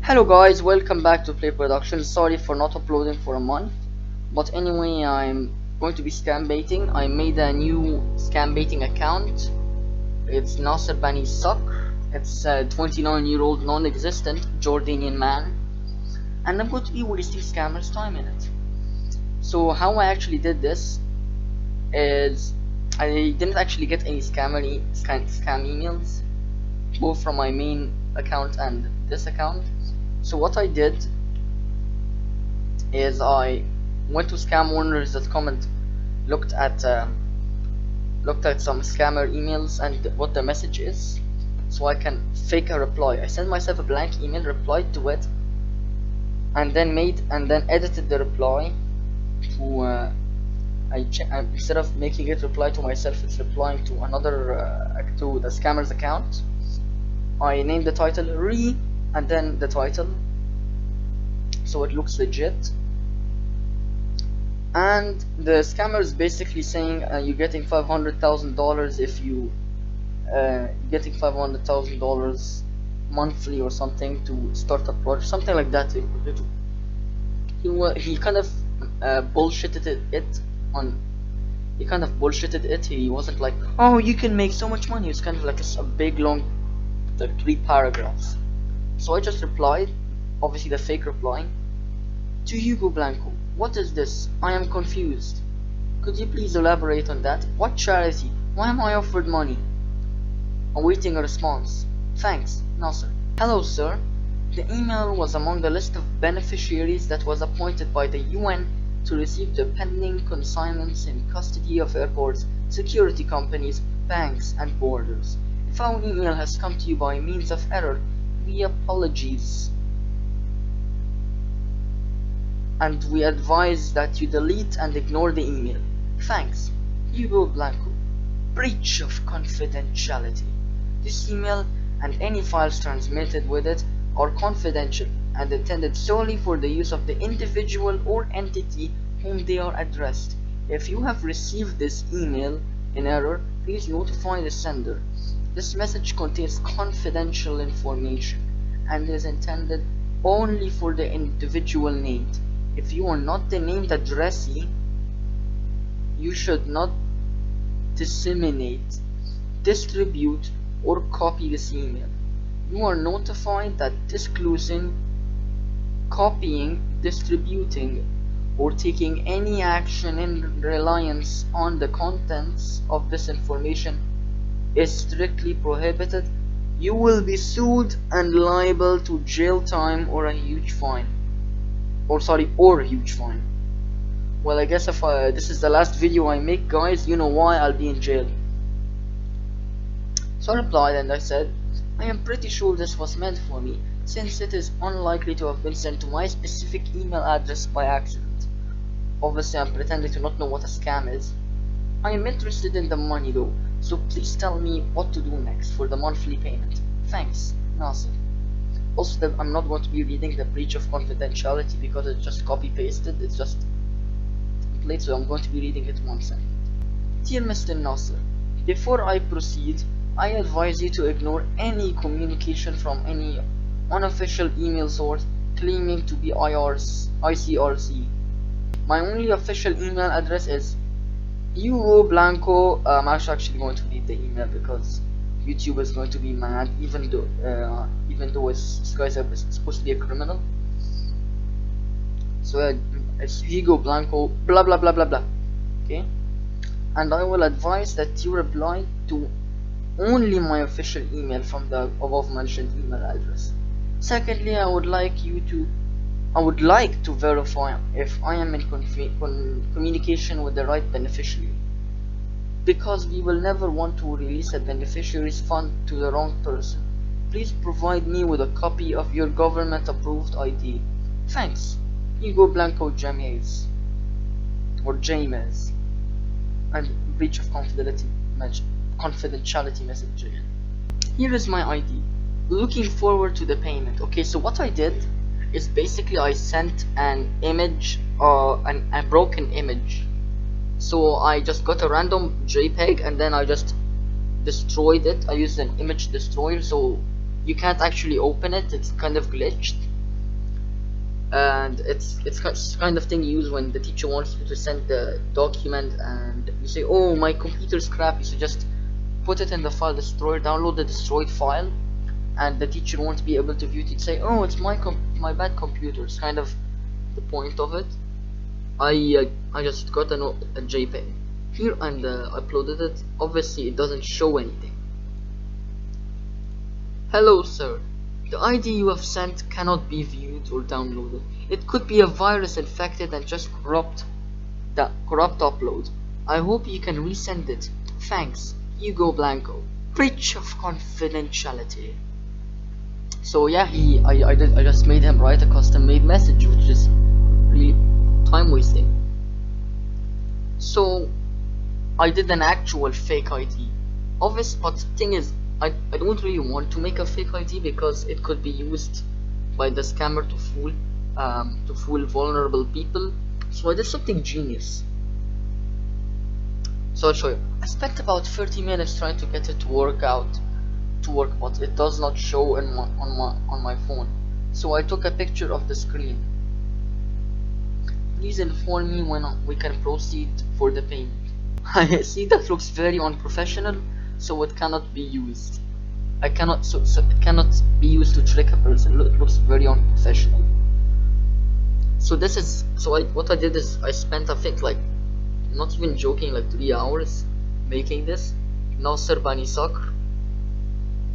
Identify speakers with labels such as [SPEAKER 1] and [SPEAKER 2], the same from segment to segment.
[SPEAKER 1] Hello guys, welcome back to Play Production. Sorry for not uploading for a month, but anyway, I'm going to be scam baiting. I made a new scam baiting account. It's Nasser Bani Sakr. It's a 29-year-old non-existent Jordanian man, and I'm going to be wasting scammers' time in it. So how I actually did this is I didn't actually get any scam emails, both from my main account and this account. So what I did is I went to scamwarners.com and looked at some scammer emails and what the message is, so I can fake a reply. I sent myself a blank email, replied to it, and then edited the reply to instead of making it reply to myself, it's replying to another to the scammer's account. I named the title and then the title, so it looks legit. And the scammer is basically saying you're getting $500,000 if you getting $500,000 monthly or something to start a project, something like that. He kind of bullshitted it. He wasn't like, oh, you can make so much money. It's kind of like a big long, like 3 paragraphs. So I just replied, obviously the fake reply, to Hugo Blanco. What is this? I am confused. Could you please elaborate on that? What charity? Why am I offered money? Awaiting a response. Thanks, Nasser. Hello, sir. The email was among the list of beneficiaries that was appointed by the UN to receive the pending consignments in custody of airports, security companies, banks, and borders. If our email has come to you by means of error, we apologize, and we advise that you delete and ignore the email. Thanks, Hugo Blanco. Breach of confidentiality. This email and any files transmitted with it are confidential and intended solely for the use of the individual or entity whom they are addressed. If you have received this email in error, please notify the sender. This message contains confidential information and is intended only for the individual named. If you are not the named addressee, you should not disseminate, distribute, or copy this email. You are notified that disclosing, copying, distributing, or taking any action in reliance on the contents of this information is strictly prohibited. You will be sued and liable to jail time or a huge fine. Or huge fine. Well, I guess if this is the last video I make, guys, you know why I'll be in jail. So I replied and I said, I am pretty sure this was meant for me, since it is unlikely to have been sent to my specific email address by accident. Obviously, I'm pretending to not know what a scam is. I am interested in the money though, so please tell me what to do next for the monthly payment. Thanks, Nasser. Also, I'm not going to be reading the breach of confidentiality because it's just copy-pasted, it's just template, so I'm going to be reading it one second. Dear Mr. Nasser, before I proceed, I advise you to ignore any communication from any unofficial email source claiming to be ICRC. My only official email address is Hugo Blanco. I'm actually going to read the email because YouTube is going to be mad, even though this guy is supposed to be a criminal. So it's Hugo Blanco, blah blah blah blah blah. Okay, and I will advise that you reply to only my official email from the above mentioned email address. Secondly, I would like to verify if I am in communication with the right beneficiary, because we will never want to release a beneficiary's fund to the wrong person. Please provide me with a copy of your government approved ID. Thanks, Hugo Blanco James or James. And breach of confidentiality message again. Here is my ID. Looking forward to the payment. Okay, so what I did is basically I sent an image, a broken image. So I just got a random JPEG and then I just destroyed it. I used an image destroyer, so you can't actually open it. It's kind of glitched. and it's kind of thing you use when the teacher wants you to send the document and you say, oh, my computer's crappy, so just put it in the file destroyer, download the destroyed file, and the teacher won't be able to view it. He'd say, oh, it's my bad computer. It's kind of the point of it. I just got a JPEG here and uploaded it. Obviously it doesn't show anything. Hello sir, the ID you have sent cannot be viewed or downloaded. It could be a virus infected and just corrupt upload. I hope you can resend it. Thanks, Hugo Blanco. Breach of confidentiality. So yeah, I just made him write a custom made message, which is really time wasting. So I did an actual fake ID. Obvious, but the thing is, I don't really want to make a fake ID because it could be used by the scammer to fool vulnerable people. So I did something genius. So I'll show you. I spent about 30 minutes trying to get it to work, but it does not show on my phone. So I took a picture of the screen. Please inform me when we can proceed for the payment. I see that looks very unprofessional, so it cannot be used. It cannot be used to trick a person. It looks very unprofessional. So what I did is I spent, I think, like, not even joking, like 3 hours making this. Nasser Bani Sakr,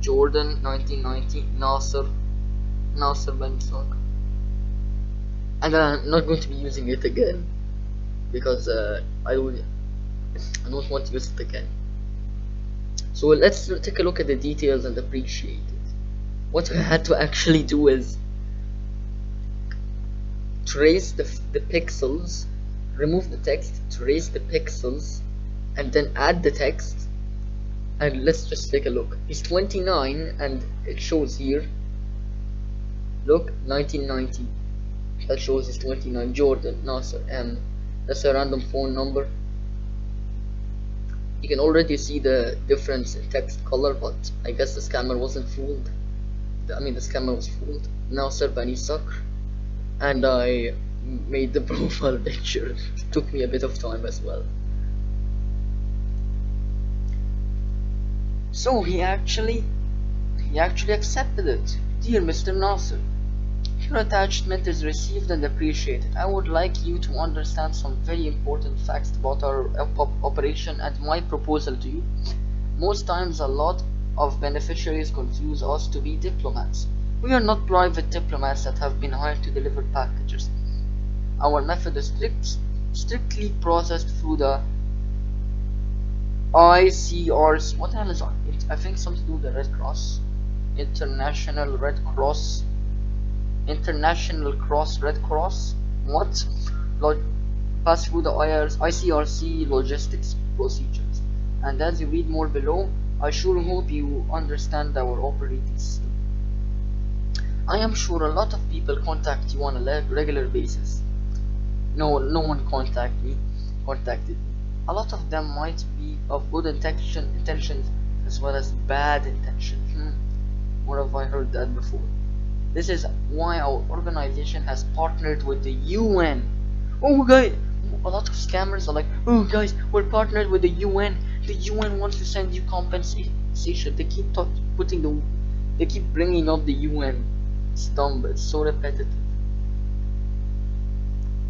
[SPEAKER 1] Jordan 1990, Nasser Bani Sakr. And I'm not going to be using it again because I don't want to use it again. So let's take a look at the details and appreciate it. What I had to actually do is trace the pixels, remove the text, trace the pixels, and then add the text. And let's just take a look. He's 29 and it shows here, look, 1990. That shows he's 29. Jordan, Nasser, that's a random phone number. You can already see the difference in text color, but I guess the scammer wasn't fooled. The scammer was fooled. Nasser Bani Sakr, and I made the profile picture. It took me a bit of time as well. So he actually accepted it. Dear Mr. Nasser, your attachment is received and appreciated. I would like you to understand some very important facts about our operation and my proposal to you. Most times a lot of beneficiaries confuse us to be diplomats. We are not private diplomats that have been hired to deliver packages. Our method is strictly processed through the ICRC. What the hell is it? I think something to do with the Red Cross. International Red Cross. What? Pass through the ICRC logistics procedures. And as you read more below, I sure hope you understand our operating system. I am sure a lot of people contact you on a regular basis. No one contacted me. A lot of them might be of good intentions as well as bad intentions. Where have I heard that before? This is why our organization has partnered with the UN. Oh guys, a lot of scammers are like, oh guys, we're partnered with the UN. The UN wants to send you compensation. They keep bringing up the UN. It's dumb, but it's so repetitive.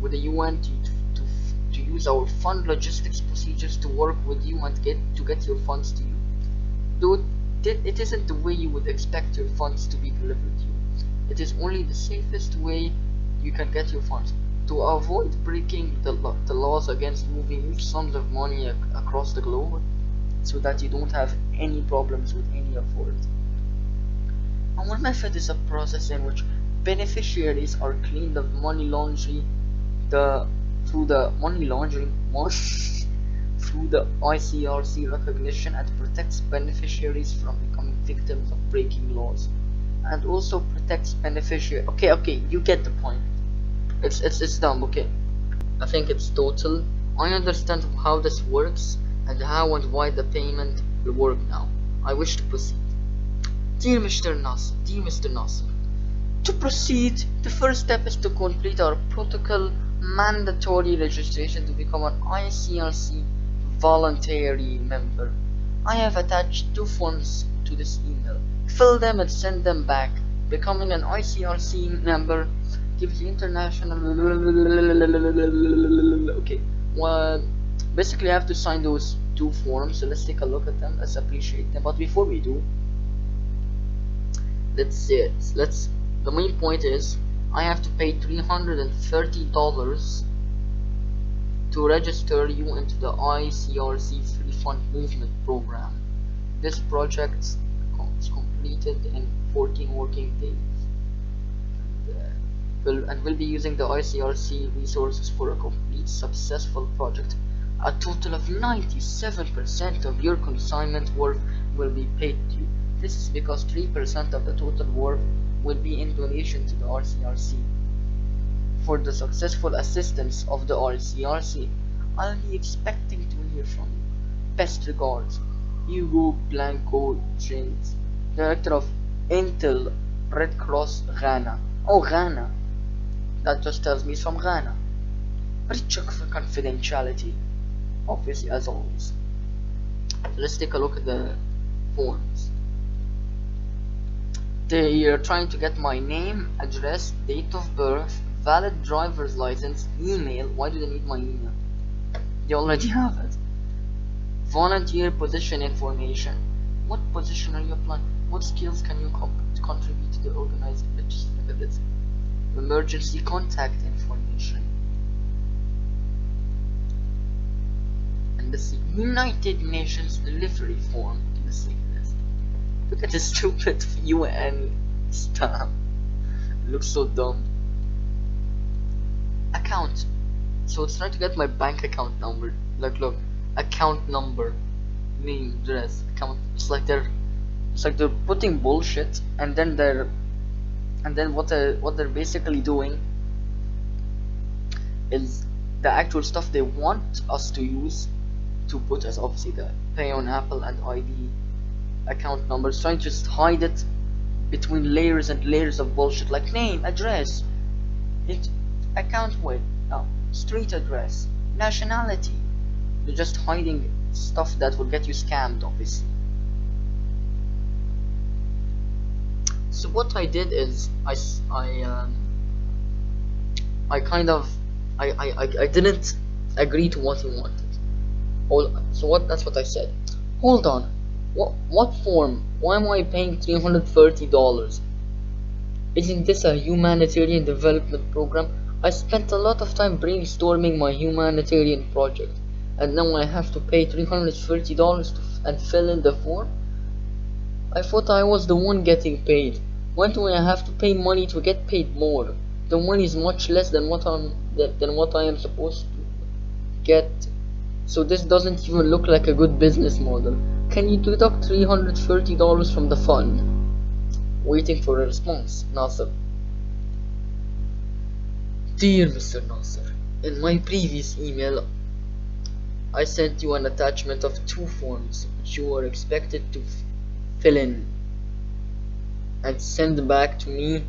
[SPEAKER 1] With the UN to use our fund logistics procedures to work with you and get your funds to you. Though it isn't the way you would expect your funds to be delivered to you. It is only the safest way you can get your funds. To avoid breaking the laws against moving huge sums of money across the globe, so that you don't have any problems with any authority. Our method is a process in which beneficiaries are cleaned of money laundering through the ICRC recognition, and protects beneficiaries from becoming victims of breaking laws, and also protects beneficiaries. Okay, you get the point. It's dumb. Okay, I think it's total. I understand how this works and how and why the payment will work now. I wish to proceed. Dear Mr. Nasser, To proceed, the first step is to complete our protocol mandatory registration to become an ICRC voluntary member. I have attached 2 forms to this email. Fill them and send them back. Becoming an ICRC member gives you international. Okay, well, basically, I have to sign those 2 forms, so let's take a look at them. Let's appreciate them. But before we do, let's see it. The main point is I have to pay $330 to register you into the ICRC Free Fund Movement program. This project is completed in 14 working days, and we'll be using the ICRC resources for a complete successful project. A total of 97% of your consignment worth will be paid to you. This is because 3% of the total worth will be in donation to the RCRC. For the successful assistance of the RCRC, I'll be expecting to hear from you. Best regards, Hugo Blanco James, Director of Intel Red Cross Ghana. Oh, Ghana. That just tells me it's from Ghana. Breach of confidentiality, obviously, as always. So let's take a look at the forms. They are trying to get my name, address, date of birth, valid driver's license, email. Why do they need my email? They already have it. Volunteer position information. What position are you applying? What skills can you contribute to the organizing? Let's just look at this. Emergency contact information. And the United Nations delivery form. Let's see this. Look at this stupid UN stamp. It looks so dumb. Account. So it's trying to get my bank account number. Like, look, account number, name, address, account. It's like they're putting bullshit, and then what they're basically doing is the actual stuff they want us to use to put as obviously the pay on Apple and ID account numbers, trying to just hide it between layers and layers of bullshit like name, address, account with, street address, nationality. They're just hiding stuff that will get you scammed, obviously. So what I did is I didn't agree to what he wanted. That's what I said. Hold on. What form? Why am I paying $330? Isn't this a humanitarian development program? I spent a lot of time brainstorming my humanitarian project, and now I have to pay $330 and fill in the form? I thought I was the one getting paid. Why do I have to pay money to get paid more? The money is much less than what I am supposed to get. So this doesn't even look like a good business model. Can you deduct $330 from the fund? Waiting for a response, Nasser. Dear Mr. Nasser, in my previous email, I sent you an attachment of 2 forms which you are expected to fill in and send back to me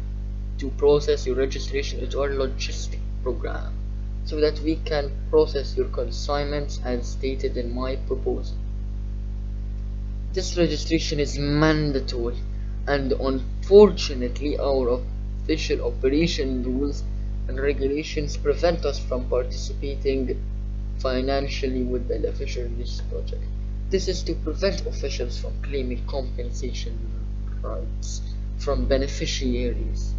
[SPEAKER 1] to process your registration into our logistic program so that we can process your consignments as stated in my proposal. This registration is mandatory, and unfortunately our official operation rules and regulations prevent us from participating financially with beneficiaries in this project. This is to prevent officials from claiming compensation rights from beneficiaries,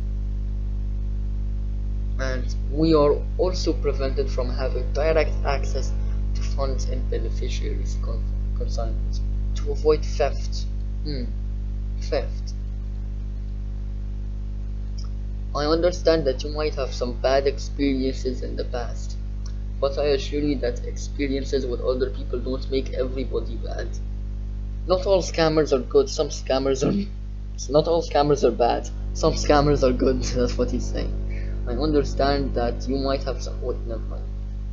[SPEAKER 1] and we are also prevented from having direct access to funds and beneficiaries' consignments to avoid theft. Theft. I understand that you might have some bad experiences in the past, but I assure you that experiences with other people don't make everybody bad. Not all scammers are good, not all scammers are bad, some scammers are good. That's what he's saying. I understand that you might have some. Never mind.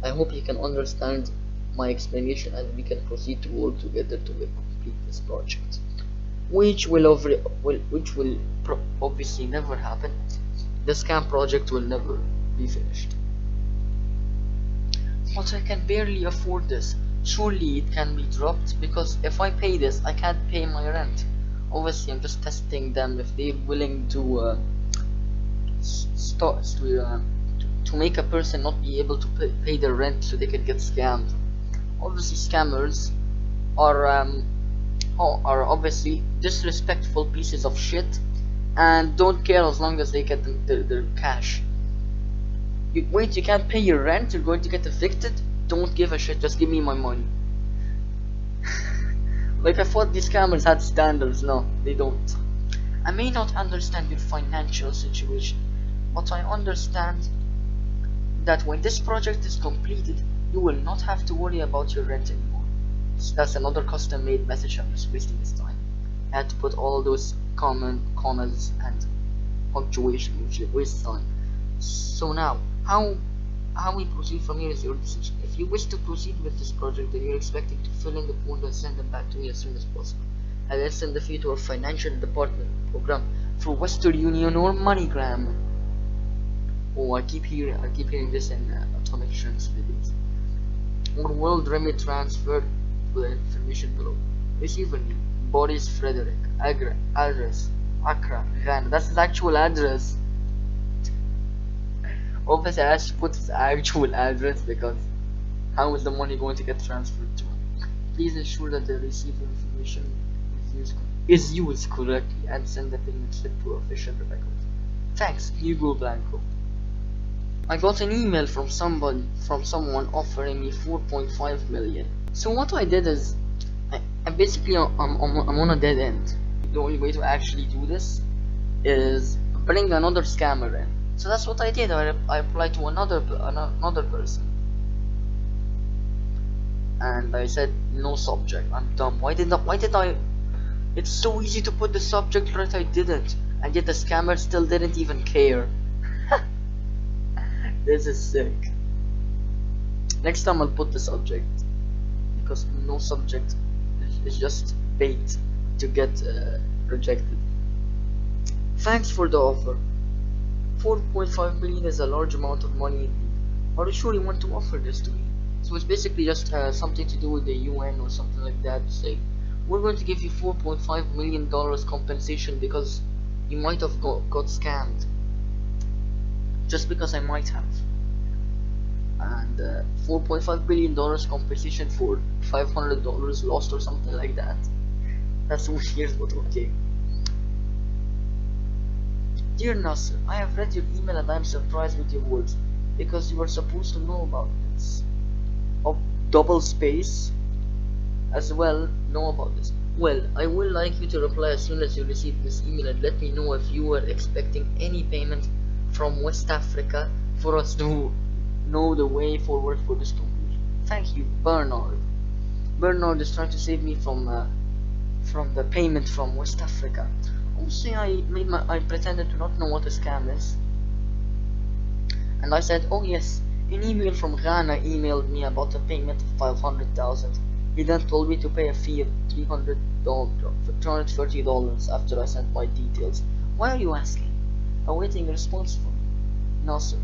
[SPEAKER 1] I hope you can understand my explanation and we can proceed to work together to complete this project, which will obviously never happen. the scam project will never be finished. But I can barely afford this. Surely it can be dropped, because if I pay this, I can't pay my rent. Obviously, I'm just testing them if they're willing to start to make a person not be able to pay their rent so they can get scammed. Obviously, scammers are obviously disrespectful pieces of shit and don't care as long as they get their cash. Wait, you can't pay your rent? You're going to get evicted? Don't give a shit, just give me my money. Like, I thought these scammers had standards. No, they don't. I may not understand your financial situation, but I understand that when this project is completed, you will not have to worry about your rent anymore. So that's another custom made message. I'm just wasting this time. I had to put all those commas and punctuation, which wastes time. So now, how we proceed from here is your decision. If you wish to proceed with this project, then you're expecting to fill in the form and send them back to me as soon as possible. And then send the fee to our financial department program through Western Union or MoneyGram. Oh, I keep hearing this in Atomic Shrinks videos. Or World Remit transfer to the information below. Receiver name: Boris Frederick. Address: Accra, Ghana. That's his actual address. Obviously, I have to put his actual address, because how is the money going to get transferred to him? Please ensure that the receiver information is used correctly and send the payment slip to official record. Thanks, Hugo Blanco. I got an email from someone offering me 4.5 million. So what I did is, I basically I'm on a dead end. The only way to actually do this is bring another scammer in. So that's what I did. I applied to another person, and I said no subject. I'm dumb. Why did I? It's so easy to put the subject right. I didn't, and yet the scammer still didn't even care. This is sick. Next time I'll put the subject, because no subject is just bait to get rejected. Thanks for the offer. 4.5 million is a large amount of money. Are you sure you want to offer this to me? So it's basically just something to do with the UN or something like that. Say, we're going to give you $4.5 million compensation because you might have got scammed. Just because I might have. And $4.5 billion compensation for $500 lost or something like that. That's weird, but okay. Dear Nasser, I have read your email and I am surprised with your words, because you were supposed to know about this. Double space as well, know about this. Well, I would like you to reply as soon as you receive this email and let me know if you were expecting any payment from West Africa for us to know the way forward for this conclusion. Thank you, Bernard. Bernard is trying to save me from the payment from West Africa. Also, I pretended to not know what a scam is, and I said, oh yes, an email from Ghana emailed me about a payment of 500,000. He then told me to pay a fee of $330 after I sent my details. Why are you asking? Awaiting a response from you, Nasser.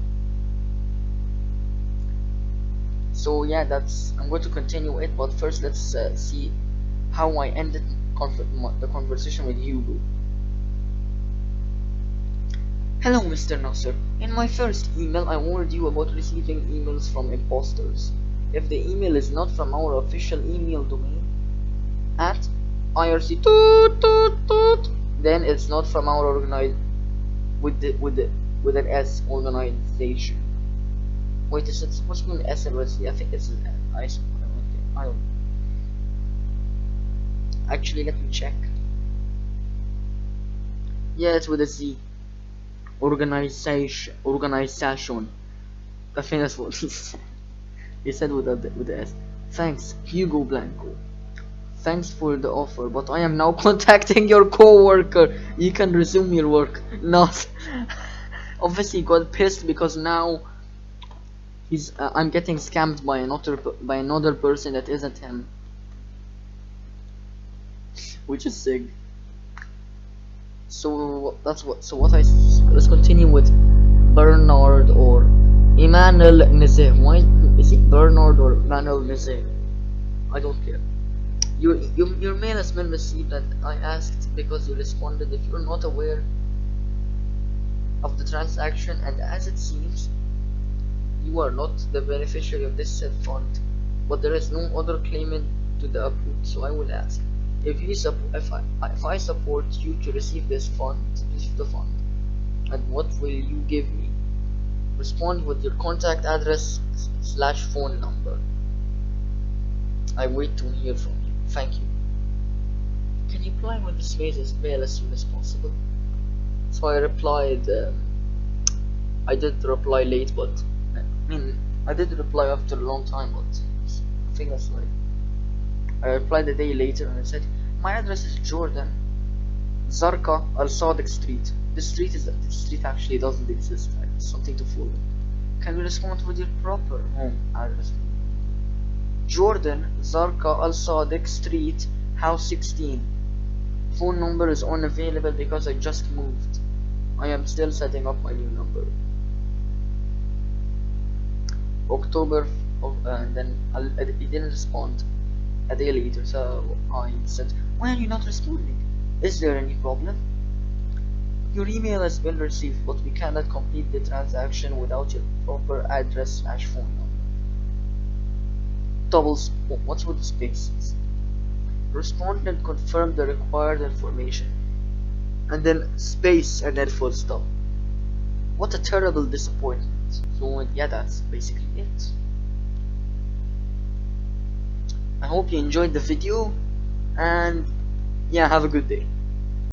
[SPEAKER 1] So yeah, I'm going to continue it, but first let's see how I ended the conversation with Hugo. Hello, Mr. Nasser. In my first email, I warned you about receiving emails from imposters. If the email is not from our official email domain at IRC, then it's not from our organized with an S organization. Wait, is it supposed to be an S or S? I think it's an S. I don't. Actually, let me check. Yeah, it's with a Z. Organization. I think that's what he said. He said with the S. Thanks, Hugo Blanco. Thanks for the offer, but I am now contacting your co-worker. You can resume your work. Not. Obviously, he got pissed because now I'm getting scammed by another person that isn't him, which is sick. So let's continue with Bernard or Emmanuel Nizeh. Why is it Bernard or Emmanuel Nizeh? I don't care. Your mail has been received, and I asked because you responded if you're not aware of the transaction, and as it seems you are not the beneficiary of this said fund, but there is no other claimant to the approved, so I will ask if if I support you to receive the fund, and what will you give me? Respond with your contact address slash phone number. I wait to hear from you. Thank you. Can you reply with this mail as soon as possible? So I replied. I did reply late, but I mean I did reply after a long time, but I think that's like I replied a day later and I said my address is Jordan Zarqa Al Sadiq Street. This street actually doesn't exist. Like, it's something to follow. Can you respond with your proper home address? Jordan Zarqa Al Sadiq Street, House 16. Phone number is unavailable because I just moved. I am still setting up my new number. October, and then he didn't respond a day later, so I said, why are you not responding? Is there any problem? Your email has been received, but we cannot complete the transaction without your proper address slash phone number. What's with the spaces? Respond and confirm the required information. And then space and then full stop. What a terrible disappointment. So yeah, that's basically it. I hope you enjoyed the video, and yeah, have a good day.